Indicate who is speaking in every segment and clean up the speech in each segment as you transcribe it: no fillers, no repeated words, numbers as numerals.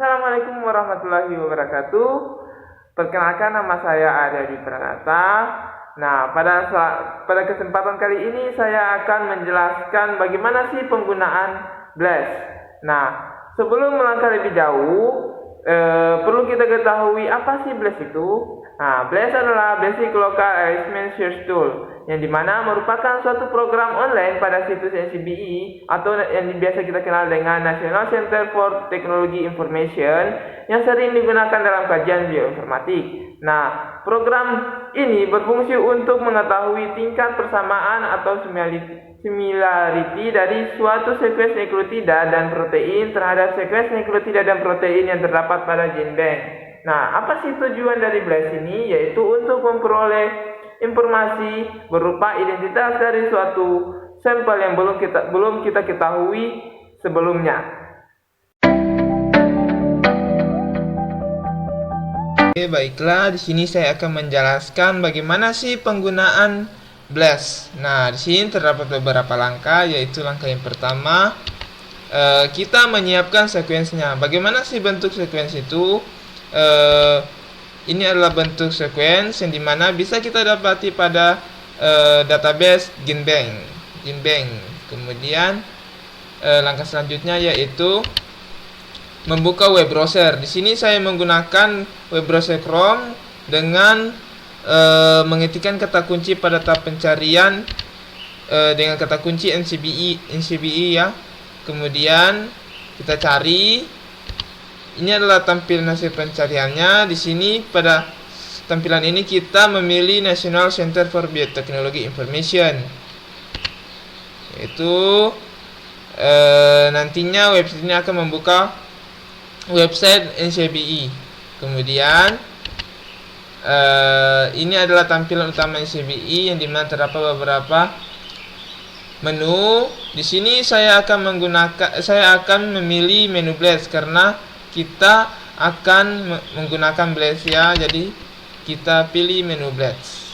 Speaker 1: Assalamualaikum warahmatullahi wabarakatuh. Perkenalkan, nama saya Aryadi Pranata. Nah, pada kesempatan kali ini saya akan menjelaskan bagaimana sih penggunaan BLAS. Nah, sebelum melangkah lebih jauh, perlu kita ketahui apa sih BLAS itu. Nah, BLAS adalah Basic Local Arrangement Search Tool, yang dimana merupakan suatu program online pada situs NCBI atau yang biasa kita kenal dengan National Center for Technology Information, yang sering digunakan dalam kajian bioinformatik. Nah, program ini berfungsi untuk mengetahui tingkat persamaan atau similarity dari suatu sekuens nukleotida dan protein terhadap sekuens nukleotida dan protein yang terdapat pada gene bank. Nah, apa sih tujuan dari BLAS ini? Yaitu untuk memperoleh informasi berupa identitas dari suatu sampel yang belum kita ketahui sebelumnya. Oke, baiklah, di sini saya akan menjelaskan bagaimana sih penggunaan BLAS. Nah, di sini terdapat beberapa langkah, yaitu langkah yang pertama, kita menyiapkan sekuensnya. Bagaimana sih bentuk sekuens itu? Ini adalah bentuk sekuens yang dimana bisa kita dapati pada database GenBank. Kemudian langkah selanjutnya yaitu membuka web browser. Di sini saya menggunakan web browser Chrome dengan mengetikkan kata kunci pada tab pencarian dengan kata kunci NCBI ya. Kemudian kita cari. Ini adalah tampilan hasil pencariannya. Di sini pada tampilan ini kita memilih National Center for Biotechnology Information. Yaitu nantinya website ini akan membuka website NCBI. Kemudian ini adalah tampilan utama NCBI yang dimana terdapat beberapa menu. Di sini saya akan memilih menu BLAS karena kita akan menggunakan BLAS ya, jadi kita pilih menu BLAS.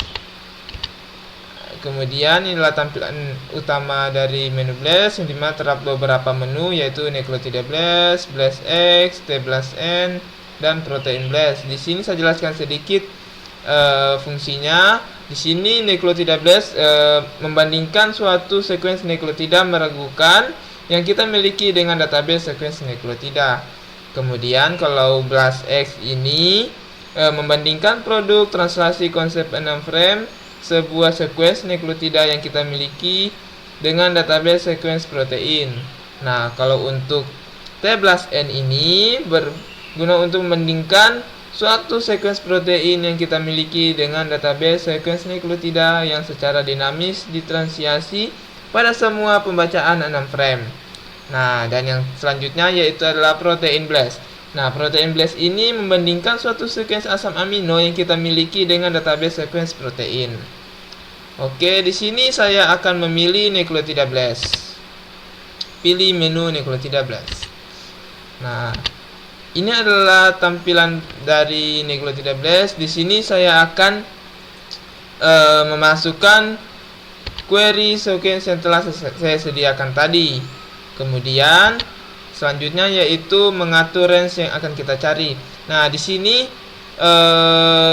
Speaker 1: Kemudian inilah tampilan utama dari menu BLAS yang dimana terdapat beberapa menu, yaitu Nucleotide BLAS, BLASX, T-BLASN, dan Protein BLAS. Di sini saya jelaskan sedikit fungsinya. Di sini Nucleotide BLAS membandingkan suatu sekuens nukleotida meragukan yang kita miliki dengan database sekuens nukleotida. Kemudian kalau BLASX ini membandingkan produk translasi konsep 6' sebuah sekuens nukleotida yang kita miliki dengan database sekuens protein. Nah, kalau untuk T-BLASN ini berguna untuk membandingkan suatu sekuens protein yang kita miliki dengan database sekuens nukleotida yang secara dinamis ditranslasi pada semua pembacaan 6'. Nah, dan yang selanjutnya yaitu adalah protein BLAS. Nah, protein BLAS ini membandingkan suatu sekuens asam amino yang kita miliki dengan database sekuens protein. Oke, di sini saya akan memilih Nucleotide BLAS. Pilih menu Nucleotide BLAS. Nah, ini adalah tampilan dari Nucleotide BLAS. Di sini saya akan memasukkan query sequence yang telah saya sediakan tadi. Kemudian selanjutnya yaitu mengatur range yang akan kita cari. Nah, di sini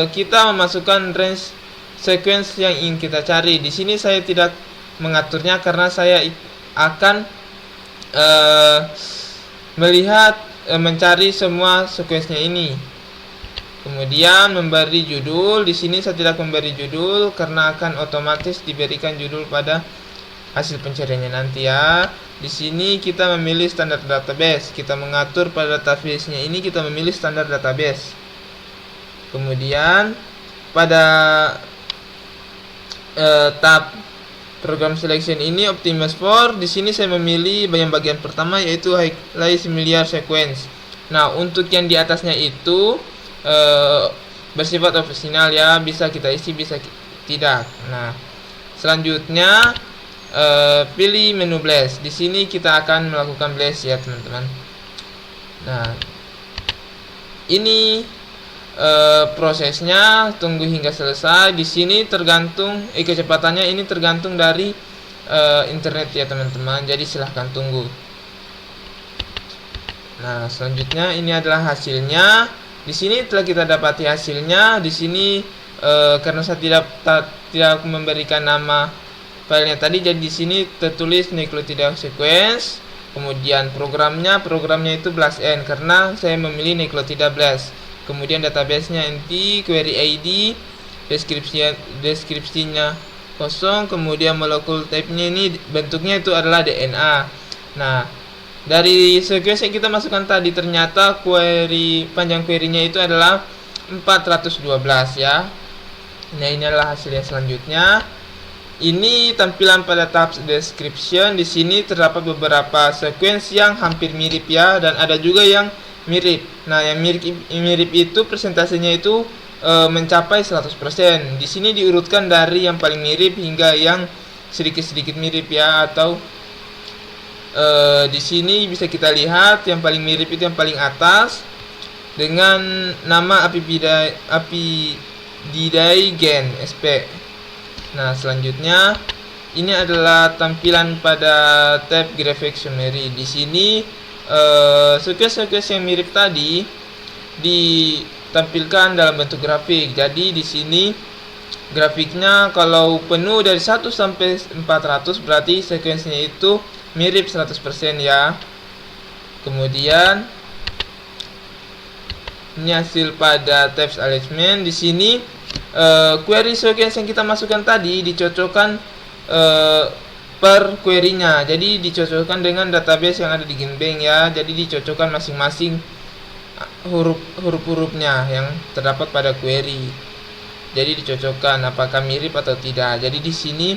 Speaker 1: kita memasukkan range sequence yang ingin kita cari. Di sini saya tidak mengaturnya karena saya akan mencari semua sequence-nya ini. Kemudian memberi judul. Di sini saya tidak memberi judul karena akan otomatis diberikan judul pada hasil pencariannya nanti ya. Di sini kita memilih standar database. Kita mengatur pada database-nya ini kita memilih standar database. Kemudian pada tab program selection ini Optimus for, di sini saya memilih bagian pertama yaitu highlight similar sequence. Nah, untuk yang di atasnya itu bersifat opsional ya, bisa kita isi bisa tidak. Nah, selanjutnya pilih menu BLAS. Di sini kita akan melakukan BLAS ya, teman-teman. Nah, ini prosesnya, tunggu hingga selesai. Di sini tergantung kecepatannya ini tergantung dari internet ya, teman-teman. Jadi silahkan tunggu. Nah, selanjutnya ini adalah hasilnya. Di sini telah kita dapati hasilnya. Di sini karena saya tidak memberikan nama filenya tadi, jadi di sini tertulis nucleotide sequence. Kemudian programnya itu BLASTn karena saya memilih nucleotide BLAST. Kemudian databasenya NT, query ID, deskripsinya kosong, kemudian molecule type-nya ini bentuknya itu adalah DNA. Nah, dari sequence yang kita masukkan tadi ternyata panjang query-nya itu adalah 412 ya. Nah, ini adalah hasil yang selanjutnya. Ini tampilan pada tab description. Di sini terdapat beberapa sequence yang hampir mirip ya, dan ada juga yang mirip. Nah, yang mirip itu persentasenya itu mencapai 100%. Di sini diurutkan dari yang paling mirip hingga yang sedikit-sedikit mirip ya, atau di sini bisa kita lihat yang paling mirip itu yang paling atas dengan nama Apididae gen SP. Nah, selanjutnya ini adalah tampilan pada tab graphic summary. Di sini sequence yang mirip tadi ditampilkan dalam bentuk grafik. Jadi di sini grafiknya kalau penuh dari 1 sampai 400 berarti sequence-nya itu mirip 100% ya. Kemudian ini hasil pada tabs alignment. Di sini query sequence yang kita masukkan tadi dicocokkan per query-nya. Jadi dicocokkan dengan database yang ada di GenBank ya. Jadi dicocokkan masing-masing huruf-hurufnya yang terdapat pada query. Jadi dicocokkan apakah mirip atau tidak. Jadi di sini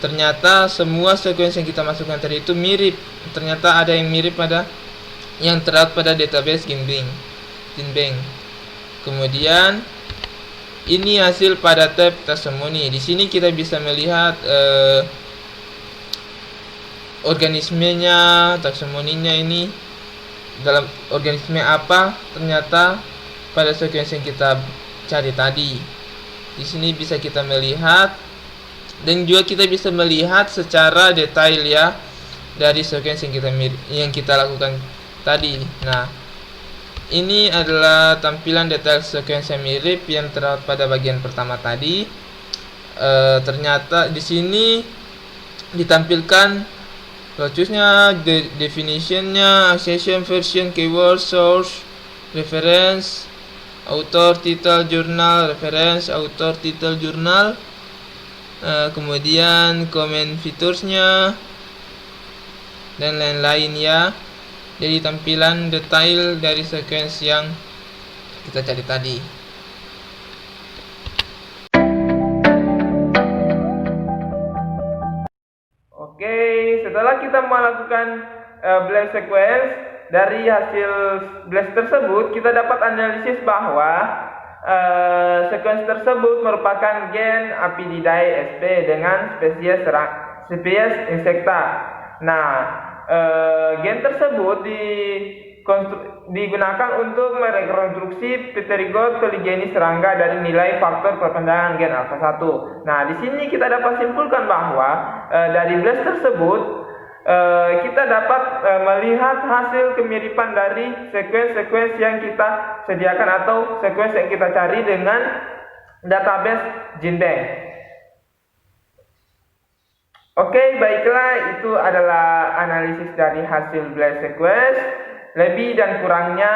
Speaker 1: ternyata semua sequence yang kita masukkan tadi itu mirip. Ternyata ada yang mirip pada yang terdapat pada database GenBank. Kemudian ini hasil pada tab taxonomy. Di sini kita bisa melihat organismenya, taxonominya ini dalam organisme apa ternyata pada sequence yang kita cari tadi. Di sini bisa kita melihat dan juga kita bisa melihat secara detail ya dari sequence yang kita lakukan tadi. Nah, ini adalah tampilan detail sequence yang mirip yang terdapat pada bagian pertama tadi. Ternyata di sini ditampilkan procedure-nya, definition-nya, accession, version, keyword, source, reference, author, title, jurnal, reference, author, title, jurnal. Kemudian comment features-nya dan lain-lain ya. Jadi tampilan detail dari sequence yang kita cari tadi. Oke, setelah kita melakukan BLAST sequence, dari hasil BLAST tersebut kita dapat analisis bahwa sequence tersebut merupakan gen Apididae sp dengan spesies insecta. Nah, gen tersebut digunakan untuk merekonstruksi pterygoid poligeny serangga dari nilai faktor perkembangan gen alpha 1. Nah, di sini kita dapat simpulkan bahwa dari BLAST tersebut kita dapat melihat hasil kemiripan dari sequence yang kita sediakan atau sequence yang kita cari dengan database GenBank. Oke, baiklah, itu adalah analisis dari hasil BLAST sequence. Lebih dan kurangnya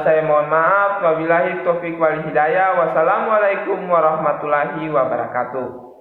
Speaker 1: saya mohon maaf. Wabillahi taufiq wal hidayah. Wassalamualaikum warahmatullahi wabarakatuh.